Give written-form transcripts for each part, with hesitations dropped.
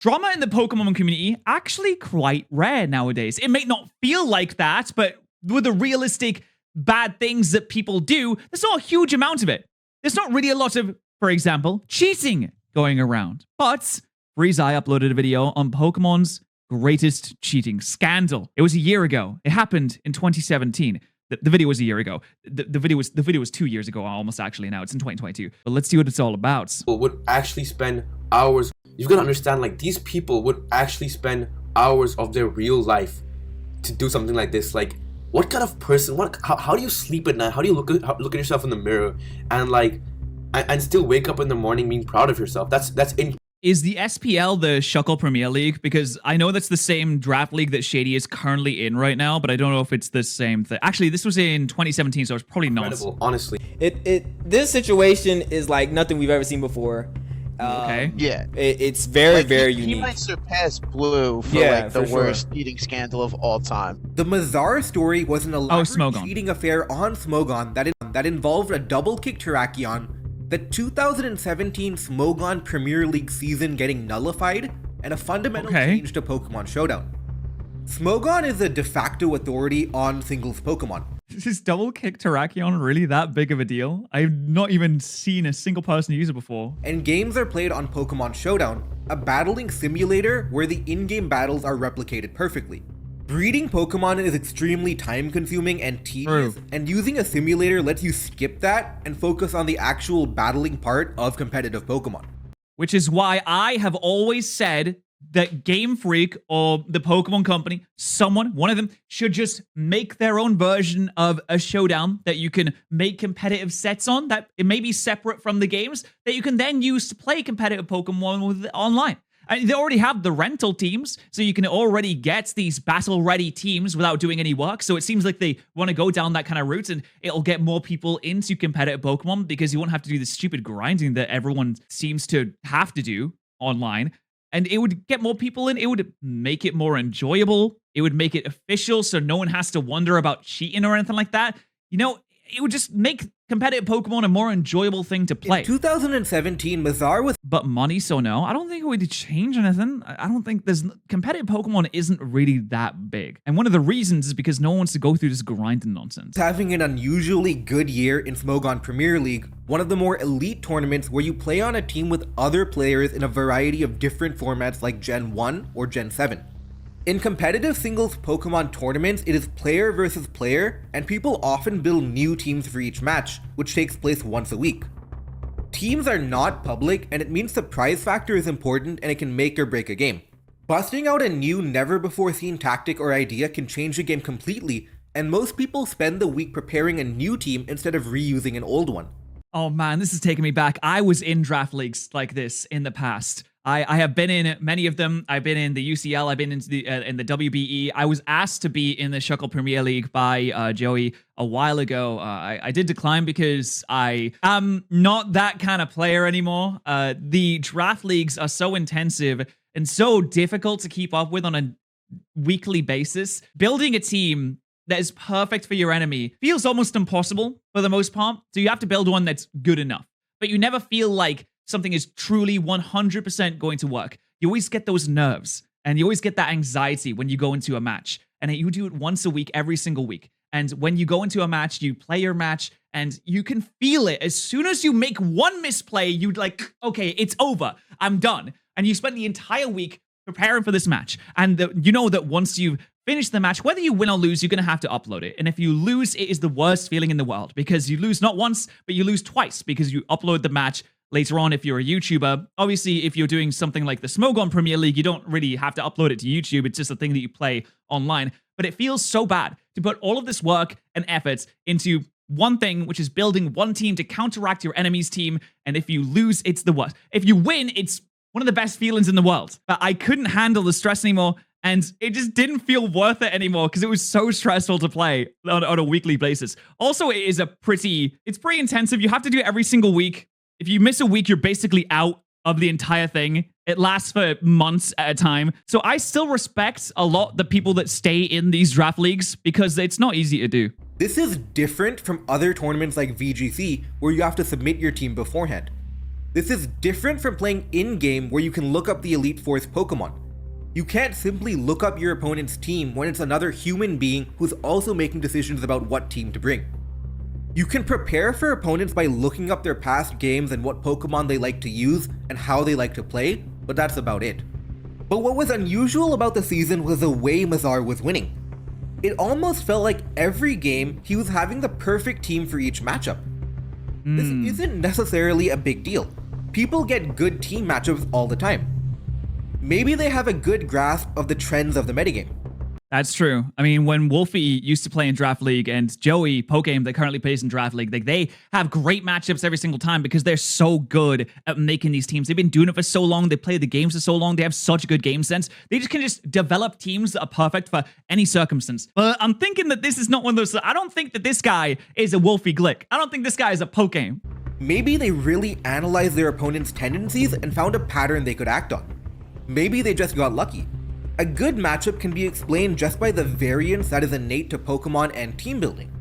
Drama in the Pokemon community actually quite rare nowadays. It may not feel like that, but with the realistic bad things that people do, there's not a huge amount of it. There's not really a lot of, for example, cheating going around. But FreezeEye uploaded a video on Pokemon's greatest cheating scandal. It was a year ago. It happened in 2017. The video was a year ago. The video was 2 years ago, almost actually. Now it's in 2022. But let's see what it's all about. People would actually spend hours. You've got to understand, like, these people would actually spend hours of their real life to do something like this. Like, what kind of person? How do you sleep at night? How do you look at yourself in the mirror and like and still wake up in the morning being proud of yourself? That's Is the SPL the Shuckle Premier League? Because I know that's the same draft league that Shady is currently in right now, but I don't know if it's the same thing. Actually, this was in 2017, so it's probably not. incredible, honestly. This situation is like nothing we've ever seen before. Okay. Yeah. It's very, very he unique. might surpass Blue for like the worst cheating scandal of all time. The Mazar story was an elaborate Smogon. cheating affair on Smogon that involved a double kick Terrakion, the 2017 Smogon Premier League season getting nullified, and a fundamental change to Pokemon Showdown. Smogon is the de facto authority on singles Pokemon. Is double kick Terrakion really that big of a deal? I've not even seen a single person use it before. And games are played on Pokemon Showdown, a battling simulator where the in-game battles are replicated perfectly. Breeding Pokemon is extremely time-consuming and tedious, and using a simulator lets you skip that and focus on the actual battling part of competitive Pokemon. Which is why I have always said that Game Freak or the Pokemon Company, one of them, should just make their own version of a showdown that you can make competitive sets on, that it may be separate from the games, that you can then use to play competitive Pokemon with online. And they already have the rental teams, so you can already get these battle-ready teams without doing any work. So it seems like they want to go down that kind of route, and it'll get more people into competitive Pokemon because you won't have to do the stupid grinding that everyone seems to have to do online. And it would get more people in. It would make it more enjoyable. It would make it official, so no one has to wonder about cheating or anything like that. You know, it would just make competitive Pokemon a more enjoyable thing to play. In 2017, Mazar was... But money, so no. I don't think it would change anything. I don't think competitive Pokemon isn't really that big. And one of the reasons is because no one wants to go through this grinding nonsense. having an unusually good year in Smogon Premier League, one of the more elite tournaments where you play on a team with other players in a variety of different formats like Gen 1 or Gen 7. In competitive singles Pokemon tournaments, it is player versus player, and people often build new teams for each match, which takes place once a week. Teams are not public, and it means the prize factor is important and it can make or break a game. Busting out a new, never-before-seen tactic or idea can change a game completely, and most people spend the week preparing a new team instead of reusing an old one. Oh man, this is taking me back. I was in draft leagues like this in the past. I have been in many of them. I've been in the UCL. I've been in the WBE. I was asked to be in the Shuckle Premier League by Joey a while ago. I did decline because I am not that kind of player anymore. The draft leagues are so intensive and so difficult to keep up with on a weekly basis. Building a team that is perfect for your enemy feels almost impossible for the most part. So you have to build one that's good enough. But you never feel like something is truly 100% going to work. You always get those nerves and you always get that anxiety when you go into a match. And you do it once a week, every single week. And when you go into a match, you play your match and you can feel it. As soon as you make one misplay, you'd like, okay, it's over. I'm done. And you spend the entire week preparing for this match. And you know that once you finish the match, whether you win or lose, you're going to have to upload it. And if you lose, it is the worst feeling in the world because you lose not once, but you lose twice because you upload the match later on if you're a YouTuber. Obviously, if you're doing something like the Smogon Premier League, you don't really have to upload it to YouTube. It's just a thing that you play online. But it feels so bad to put all of this work and efforts into one thing, which is building one team to counteract your enemy's team. And if you lose, it's the worst. If you win, it's one of the best feelings in the world. But I couldn't handle the stress anymore. And it just didn't feel worth it anymore because it was so stressful to play on a weekly basis. Also, it's pretty intensive. You have to do it every single week. If you miss a week, you're basically out of the entire thing. It lasts for months at a time. So I still respect a lot the people that stay in these draft leagues because it's not easy to do. This is different from other tournaments like VGC where you have to submit your team beforehand. This is different from playing in-game where you can look up the Elite Four's Pokemon. You can't simply look up your opponent's team when it's another human being who's also making decisions about what team to bring. You can prepare for opponents by looking up their past games and what Pokemon they like to use and how they like to play, but that's about it. But what was unusual about the season was the way Mazar was winning. It almost felt like every game he was having the perfect team for each matchup. This isn't necessarily a big deal. People get good team matchups all the time. Maybe they have a good grasp of the trends of the metagame. That's true. I mean, when Wolfie used to play in Draft League and Joey, Pokemon, that currently plays in Draft League, they have great matchups every single time because they're so good at making these teams. They've been doing it for so long. They play the games for so long. They have such good game sense. They just can develop teams that are perfect for any circumstance. But I'm thinking that this is not one of those. I don't think that this guy is a Wolfie Glick. I don't think this guy is a Pokemon. Maybe they really analyzed their opponent's tendencies and found a pattern they could act on. Maybe they just got lucky. A good matchup can be explained just by the variance that is innate to Pokemon and team building.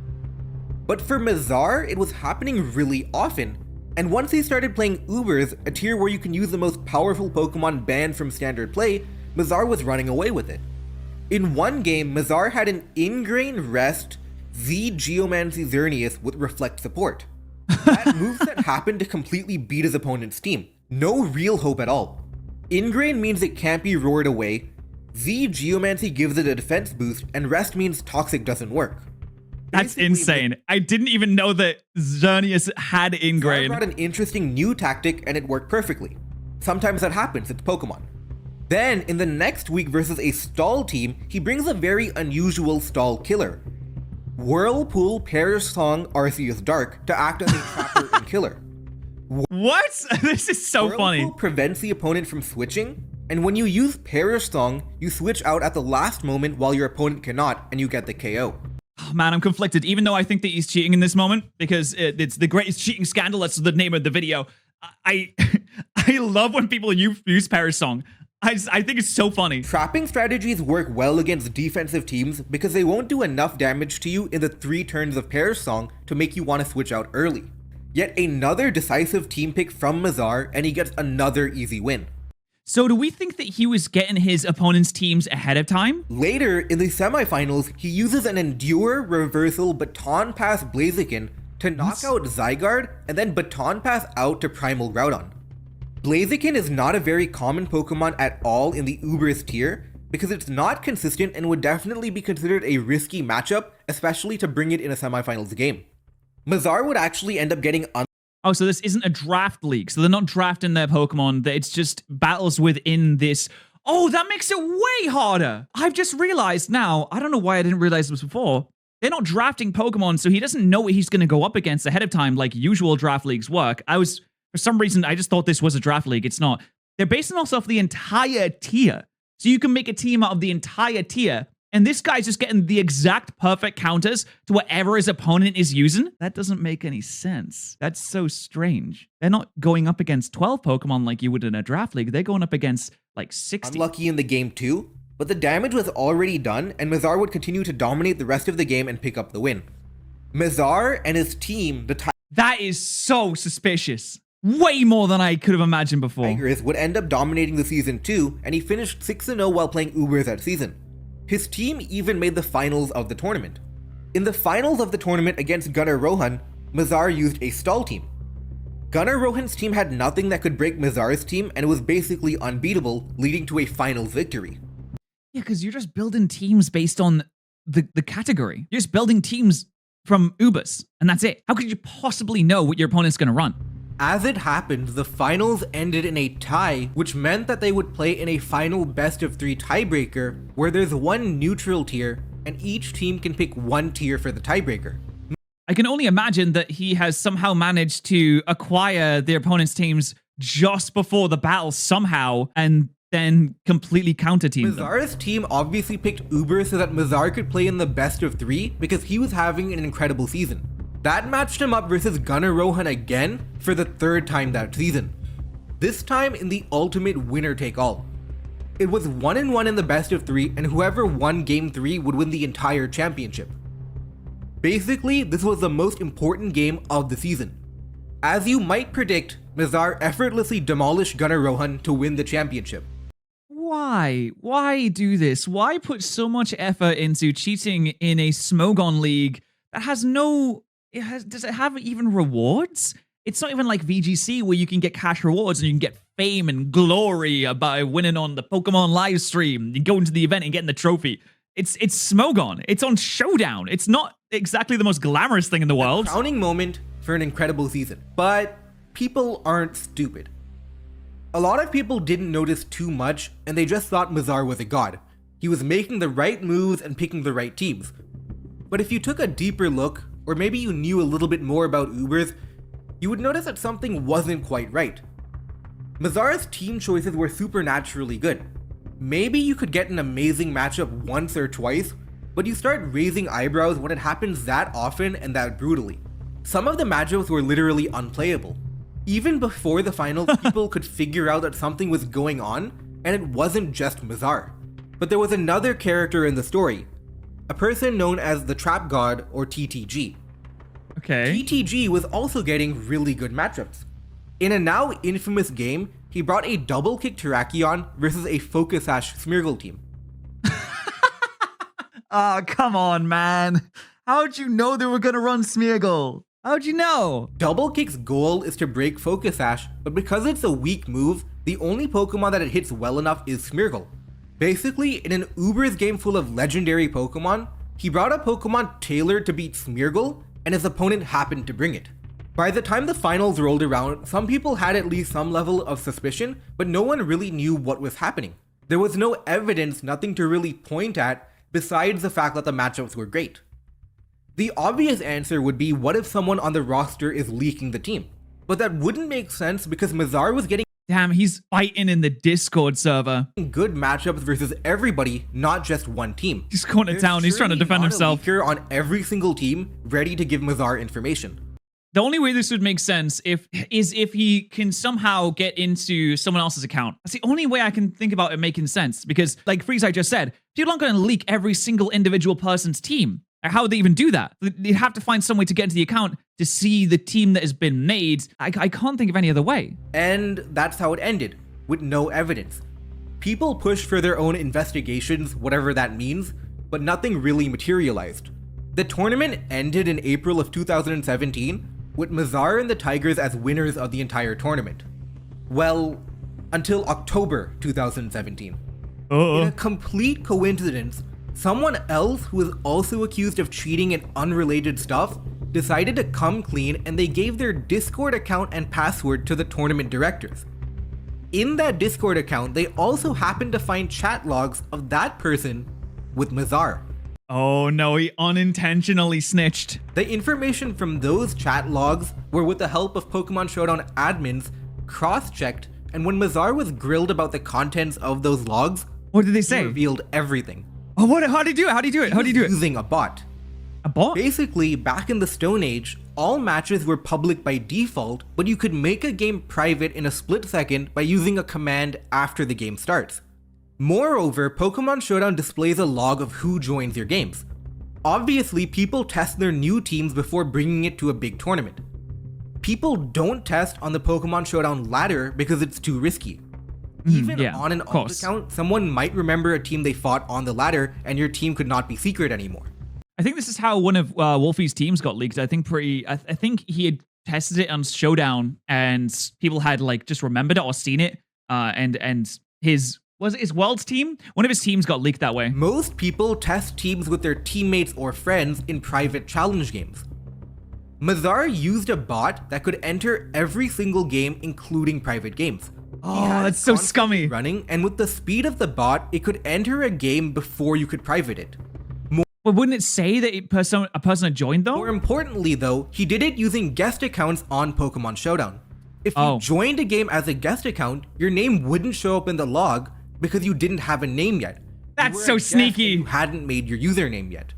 But for Mazar, it was happening really often, and once he started playing Ubers, a tier where you can use the most powerful Pokemon banned from standard play, Mazar was running away with it. In one game, Mazar had an Ingrain Rest Z Geomancy Xerneas with Reflect support. That moveset happened to completely beat his opponent's team. No real hope at all. Ingrain means it can't be roared away, Z Geomancy gives it a defense boost, and Rest means Toxic doesn't work. That's insane. I didn't even know that Xerneas had Ingrain. I brought an interesting new tactic and it worked perfectly. Sometimes that happens, it's Pokemon. Then, in the next week versus a stall team, he brings a very unusual stall killer. Whirlpool Patterrz Song Arceus Dark to act as a trapper and killer. What? This is so funny. Whirlpool prevents the opponent from switching, and when you use Patterrz Song, you switch out at the last moment while your opponent cannot, and you get the KO. Oh, man, I'm conflicted, even though I think that he's cheating in this moment, because it's the greatest cheating scandal. That's the name of the video. I love when people use Patterrz Song. I think it's so funny. Trapping strategies work well against defensive teams because they won't do enough damage to you in the 3 turns of Patterrz Song to make you want to switch out early. Yet another decisive team pick from Mazar, and he gets another easy win. So do we think that he was getting his opponent's teams ahead of time? Later, in the semifinals, he uses an Endure Reversal Baton Pass Blaziken to knock out Zygarde and then Baton Pass out to Primal Groudon. Blaziken is not a very common Pokemon at all in the Ubers tier because it's not consistent and would definitely be considered a risky matchup, especially to bring it in a semifinals game. Mazar would actually end up getting Oh, so this isn't a draft league. So they're not drafting their Pokemon. It's just battles within this. Oh, that makes it way harder. I've just realized now. I don't know why I didn't realize this before. They're not drafting Pokemon, so he doesn't know what he's going to go up against ahead of time like usual draft leagues work. For some reason, I just thought this was a draft league. It's not. They're basing also off the entire tier. So you can make a team out of the entire tier. And this guy's just getting the exact perfect counters to whatever his opponent is using. That doesn't make any sense. That's so strange. They're not going up against 12 Pokemon like you would in a draft league. They're going up against like 60. Unlucky in the game too, but the damage was already done and Mazar would continue to dominate the rest of the game and pick up the win. Mazar and his team, That is so suspicious. Way more than I could have imagined before. Tigers would end up dominating the season too, and he finished 6-0 while playing Ubers that season. His team even made the finals of the tournament. In the finals of the tournament against Gunnar Rohan, Mazar used a stall team. Gunnar Rohan's team had nothing that could break Mazar's team and it was basically unbeatable, leading to a finals victory. Yeah, because you're just building teams based on the category. You're just building teams from Ubers, and that's it. How could you possibly know what your opponent's going to run? As it happened, the finals ended in a tie, which meant that they would play in a final best-of-3 tiebreaker, where there's one neutral tier, and each team can pick one tier for the tiebreaker. I can only imagine that he has somehow managed to acquire their opponent's teams just before the battle somehow, and then completely counter-team them. Mazar's team obviously picked Uber so that Mazar could play in the best-of-3 because he was having an incredible season. That matched him up versus Gunnar Rohan again for the 3rd time that season. This time in the ultimate winner-take-all. It was 1-1 in the best-of-3 and whoever won game 3 would win the entire championship. Basically, this was the most important game of the season. As you might predict, Mazar effortlessly demolished Gunnar Rohan to win the championship. Why? Why do this? Why put so much effort into cheating in a Smogon league that has no... does it have even rewards? It's not even like VGC where you can get cash rewards and you can get fame and glory by winning on the Pokemon live stream. You go into the event and getting the trophy. It's Smogon. It's on Showdown. It's not exactly the most glamorous thing in the world. A crowning moment for an incredible season. But people aren't stupid. A lot of people didn't notice too much, and they just thought Mazar was a god. He was making the right moves and picking the right teams. But if you took a deeper look, or maybe you knew a little bit more about Ubers, you would notice that something wasn't quite right. Mazar's team choices were supernaturally good. Maybe you could get an amazing matchup once or twice, but you start raising eyebrows when it happens that often and that brutally. Some of the matchups were literally unplayable. Even before the finals, people could figure out that something was going on, and it wasn't just Mazar. But there was another character in the story, a person known as the Trap God, or TTG. Okay. TTG was also getting really good matchups. In a now infamous game, he brought a double kick Terrakion versus a Focus Sash Smeargle team. Oh, come on, man. How'd you know they were gonna run Smeargle? How'd you know? Double Kick's goal is to break Focus Sash, but because it's a weak move, the only Pokemon that it hits well enough is Smeargle. Basically, in an Ubers game full of legendary Pokemon, he brought a Pokemon tailored to beat Smeargle, and his opponent happened to bring it. By the time the finals rolled around, some people had at least some level of suspicion, but no one really knew what was happening. There was no evidence, nothing to really point at, besides the fact that the matchups were great. The obvious answer would be, what if someone on the roster is leaking the team? But that wouldn't make sense because Mazar was getting Damn, he's fighting in the Discord server. good matchups versus everybody, not just one team. He's going to town. He's trying to defend himself. There's surely not a leaker on every single team ready to give Mazar information. The only way this would make sense is if he can somehow get into someone else's account. That's the only way I can think about it making sense. Because, like Freezeye just said, people aren't going to leak every single individual person's team. How would they even do that? They'd have to find some way to get into the account to see the team that has been made. I can't think of any other way. And that's how it ended, with no evidence. People pushed for their own investigations, whatever that means, but nothing really materialized. The tournament ended in April of 2017, with Mazar and the Tigers as winners of the entire tournament. Well, until October 2017. In a complete coincidence, someone else who was also accused of cheating and unrelated stuff decided to come clean, and they gave their Discord account and password to the tournament directors. In that Discord account, they also happened to find chat logs of that person with Mazar. Oh no, he unintentionally snitched. The information from those chat logs were, with the help of Pokemon Showdown admins, cross-checked, and when Mazar was grilled about the contents of those logs, What did they he say? revealed everything. Oh, how do you do it? How do you do it? How do you do it? Using a bot. A bot? Basically, back in the Stone Age, all matches were public by default, but you could make a game private in a split second by using a command after the game starts. Moreover, Pokemon Showdown displays a log of who joins your games. Obviously, people test their new teams before bringing it to a big tournament. People don't test on the Pokemon Showdown ladder because it's too risky. Even on an alt account, someone might remember a team they fought on the ladder, and your team could not be secret anymore. I think this is how one of Wolfie's teams got leaked. I think he had tested it on Showdown, and people had like just remembered it or seen it. And his World's team? One of his teams got leaked that way. Most people test teams with their teammates or friends in private challenge games. Mazar used a bot that could enter every single game, including private games. Oh, that's so scummy. Running, and with the speed of the bot, it could enter a game before you could private it. But wouldn't it say that a person had joined though? More importantly though, he did it using guest accounts on Pokemon Showdown. If you joined a game as a guest account, your name wouldn't show up in the log because you didn't have a name yet. That's so sneaky. You hadn't made your username yet.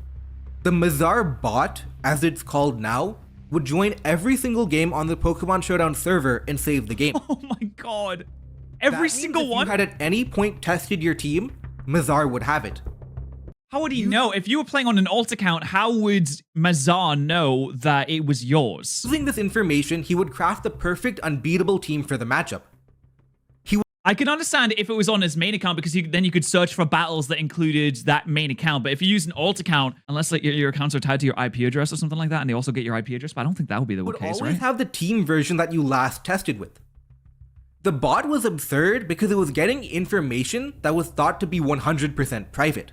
The Mazar bot, as it's called now, would join every single game on the Pokemon Showdown server and save the game. Oh my god. Every single one? If you had at any point tested your team, Mazar would have it. How would he know? If you were playing on an alt account, how would Mazar know that it was yours? Using this information, he would craft the perfect unbeatable team for the matchup. I can understand if it was on his main account because then you could search for battles that included that main account. But if you use an alt account, unless like your accounts are tied to your IP address or something like that, and they also get your IP address, but I don't think that would be the case, right? Would always have the team version that you last tested with. The bot was absurd because it was getting information that was thought to be 100% private.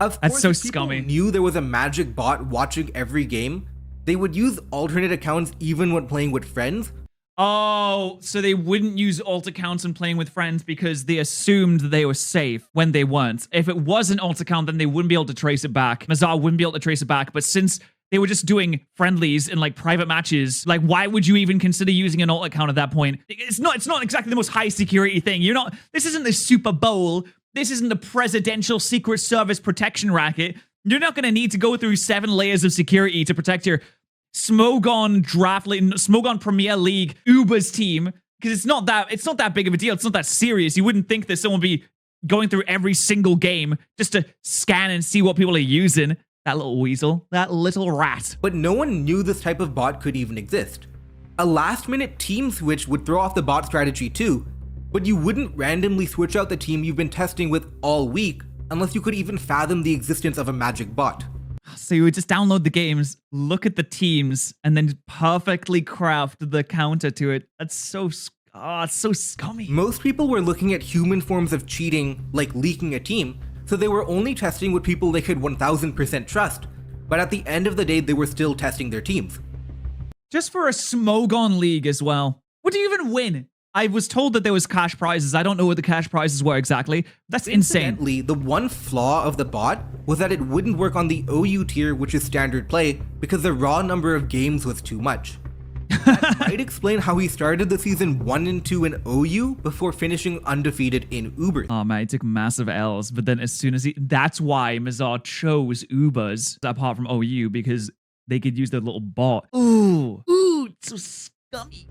Of That's course, so if people scummy. knew there was a magic bot watching every game, they would use alternate accounts even when playing with friends. Oh, so they wouldn't use alt accounts and playing with friends because they assumed they were safe when they weren't. If it was an alt account, then they wouldn't be able to trace it back. Mazar wouldn't be able to trace it back. But since they were just doing friendlies in like private matches, like why would you even consider using an alt account at that point? It's not exactly the most high security thing. This isn't the Super Bowl. This isn't the presidential Secret Service protection racket. You're not going to need to go through 7 layers of security to protect your Smogon Premier League Uber's team, because it's not that big of a deal. It's not that serious. You wouldn't think that someone would be going through every single game just to scan and see what people are using. That little weasel, that little rat. But no one knew this type of bot could even exist. A last-minute team switch would throw off the bot strategy too, but you wouldn't randomly switch out the team you've been testing with all week unless you could even fathom the existence of a magic bot. So you would just download the games, look at the teams, and then perfectly craft the counter to it. That's so, it's so scummy. Most people were looking at human forms of cheating, like leaking a team, so they were only testing with people they could 1000% trust. But at the end of the day, they were still testing their teams. Just for a Smogon League as well. What do you even win? I was told that there was cash prizes. I don't know what the cash prizes were exactly. That's insane. Incidentally, the one flaw of the bot was that it wouldn't work on the OU tier, which is standard play, because the raw number of games was too much. That might explain how he started the season 1 and 2 in OU before finishing undefeated in Ubers. Oh man, he took massive L's, but then as soon as that's why Mazar chose Ubers apart from OU, because they could use their little bot. Ooh, it's so scummy.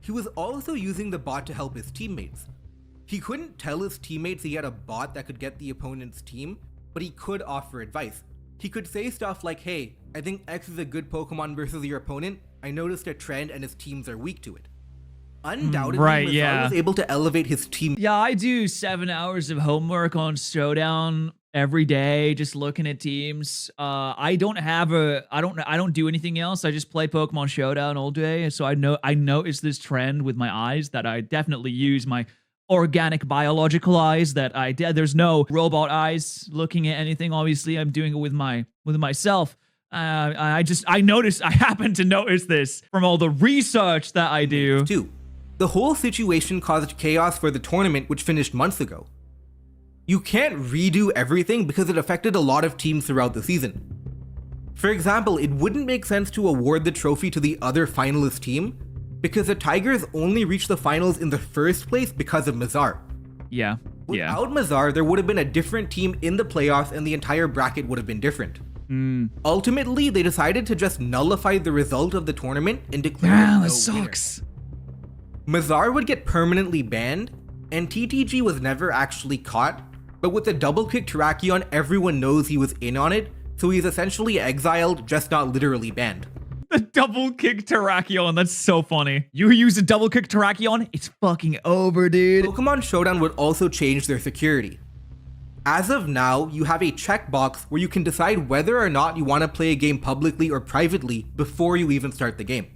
He was also using the bot to help his teammates. He couldn't tell his teammates he had a bot that could get the opponent's team, but he could offer advice. He could say stuff like, hey, I think X is a good Pokemon versus your opponent. I noticed a trend and his teams are weak to it. Undoubtedly, Mazar was able to elevate his team. Yeah, I do 7 hours of homework on Showdown every day, just looking at teams. I don't do anything else. I just play Pokemon Showdown all day. So I noticed this trend with my eyes that I definitely use my organic biological eyes there's no robot eyes looking at anything. Obviously, I'm doing it with myself. I happen to notice this from all the research that I do. Too. The whole situation caused chaos for the tournament, which finished months ago. You can't redo everything because it affected a lot of teams throughout the season. For example, it wouldn't make sense to award the trophy to the other finalist team because the Tigers only reached the finals in the first place because of Mazar. Yeah. Without Mazar, there would have been a different team in the playoffs and the entire bracket would have been different. Ultimately, they decided to just nullify the result of the tournament and declare no that sucks. winner. Mazar would get permanently banned, and TTG was never actually caught, but with the double kick Terrakion, everyone knows he was in on it, so he's essentially exiled, just not literally banned. The double kick Terrakion, that's so funny. You use a double kick Terrakion, it's fucking over, dude. Pokemon Showdown would also change their security. As of now, you have a checkbox where you can decide whether or not you want to play a game publicly or privately before you even start the game.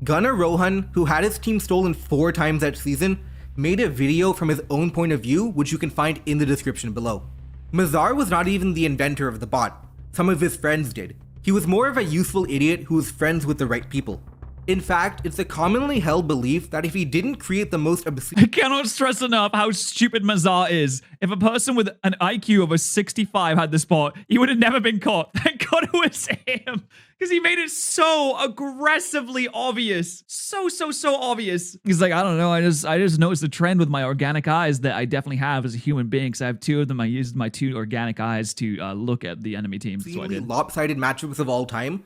Gunnar Rohan, who had his team stolen 4 times that season, made a video from his own point of view, which you can find in the description below. Mazar was not even the inventor of the bot. Some of his friends did. He was more of a useful idiot who was friends with the right people. In fact, it's a commonly held belief that if he didn't create the most obscene— I cannot stress enough how stupid Mazar is. If a person with an IQ of a 65 had this bot, he would have never been caught. Thank God it was him. Because he made it so aggressively obvious. So obvious. He's like, I don't know, I just noticed a trend with my organic eyes that I definitely have as a human being, because I have 2 of them. I used my 2 organic eyes to look at the enemy team. So I did. Lopsided matchups of all time.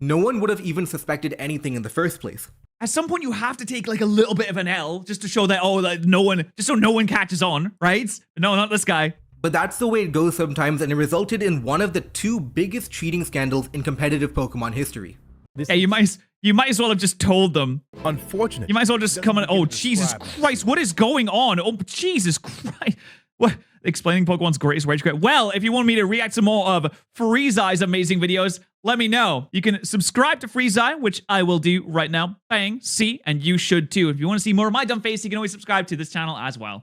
No one would have even suspected anything in the first place. At some point, you have to take like a little bit of an L just to show that, just so no one catches on, right? No, not this guy. But that's the way it goes sometimes, and it resulted in one of the 2 biggest cheating scandals in competitive Pokemon history. Yeah, you might as well have just told them. Unfortunate. You might as well just come in. Oh, Jesus Christ, what is going on? Oh, Jesus Christ. What? Explaining Pokemon's greatest rage quit. Well, if you want me to react to more of Freezeye's amazing videos, let me know. You can subscribe to Freezeye, which I will do right now. Bang, see, and you should too. If you want to see more of my dumb face, you can always subscribe to this channel as well.